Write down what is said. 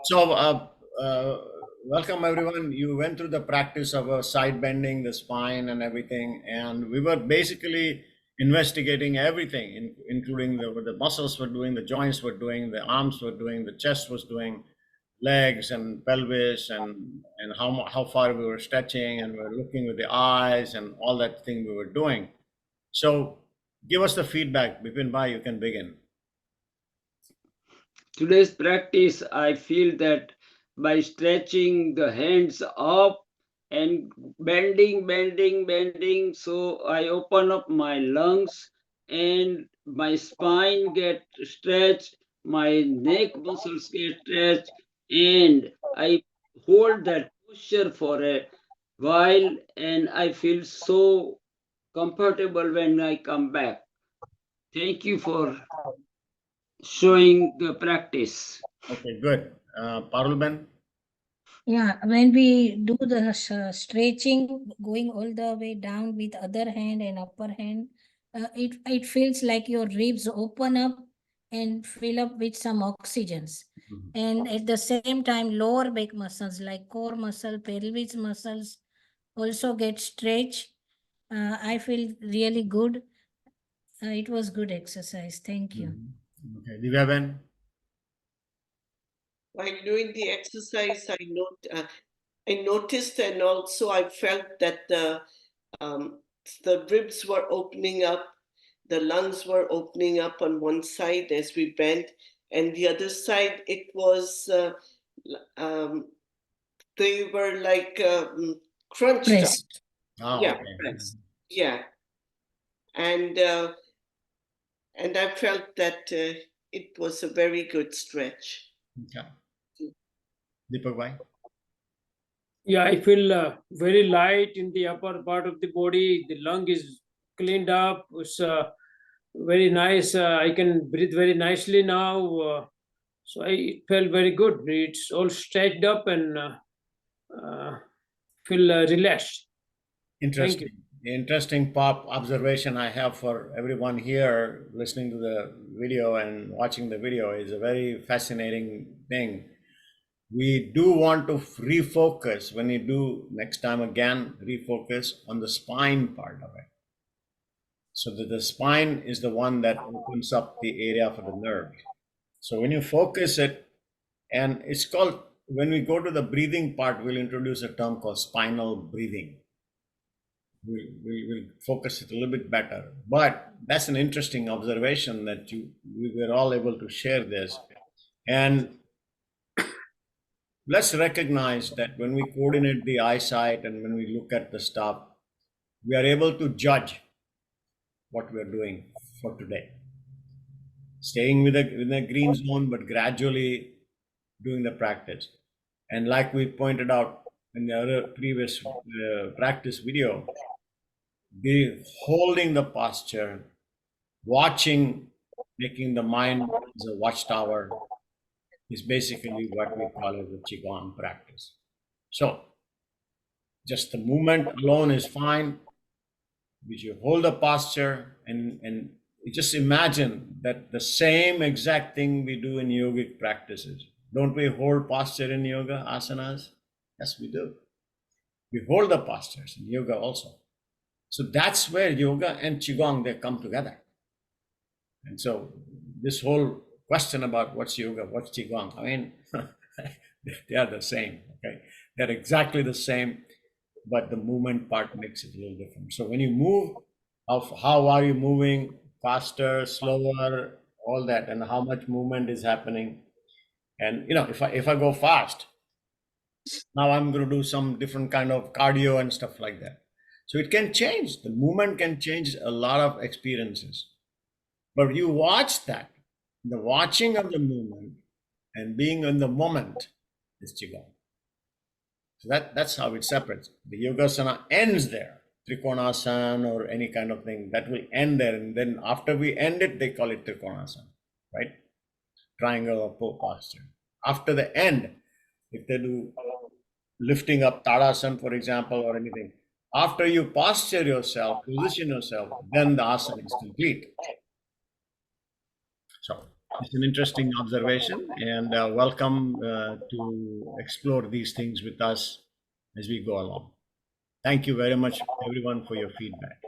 So, welcome everyone. You went through the practice of side bending, the spine, and everything, and we were basically investigating everything, including what the muscles were doing, the joints were doing, the arms were doing, the chest was doing, legs and pelvis, and how far we were stretching, and we were looking with the eyes and all that thing we were doing. So, give us the feedback. Bipin Bhai, you can begin. Today's practice, I feel that by stretching the hands up and bending, so I open up my lungs and my spine get stretched, my neck muscles get stretched, and I hold that posture for a while, and I feel so comfortable when I come back. Thank you for showing the practice. Okay, good. Parul Ben? Yeah, when we do the stretching, going all the way down with other hand and upper hand, it feels like your ribs open up and fill up with some oxygens. Mhm. And at the same time, lower back muscles like core muscle, pelvis muscles also get stretched. I feel really good. It was good exercise. Thank you. Mhm. Okay, Divya Ben? While doing the exercise, I noticed and also I felt that the ribs were opening up, the lungs were opening up on one side as we bent, and the other side it was um, they were like crunched up. Pressed. Oh, Yeah, okay. pressed. Yeah, and I felt that it was a very good stretch. Okay. Deepak Bhai? Yeah, I feel very light in the upper part of the body. The lung is cleaned up. It's very nice. I can breathe very nicely now. So I felt very good. It's all stretched up and uh, feel relaxed. Thank you. Interesting. Interesting pop observation I have for everyone here listening to the video and watching the video is a very fascinating thing. We do want to refocus when you do next time again, refocus on the spine part of it. So that the spine is the one that opens up the area for the nerve. So when you focus it, and it's called, when we go to the breathing part, we'll introduce a term called spinal breathing. We will focus it a little bit better. But that's an interesting observation that we were all able to share this. And let's recognize that when we coordinate the eyesight and when we look at the stuff, we are able to judge what we are doing for today. Staying within a green zone, but gradually doing the practice. And like we pointed out in the other previous practice video, be holding the posture, watching, making the mind as a watchtower is basically what we call as the Qigong practice. So, just the movement alone is fine. Which you hold the posture and you just imagine that the same exact thing we do in yogic practices. Don't we hold posture in yoga, asanas? Yes, we do. We hold the postures in yoga also. So that's where yoga and qigong they come together. And so this whole question about what's yoga, what's qigong, I mean, they are the same. Okay, they're exactly the same, but the movement part makes it a little different. So when you move, of how are you moving, faster, slower, all that, and how much movement is happening. And if I go fast, now I'm going to do some different kind of cardio and stuff like that. So it can change. The movement can change a lot of experiences. But you watch that, the watching of the movement and being in the moment is qigong. So that's how it separates. The yogasana ends there, trikonasana or any kind of thing that will end there, and then after we end it, they call it trikonasana, right? Triangle or pose posture. After the end, if they do lifting up tadasana, for example, or anything, after you posture yourself, position yourself, then the asana is complete. So it's an interesting observation, and welcome to explore these things with us as we go along. Thank you very much, everyone, for your feedback.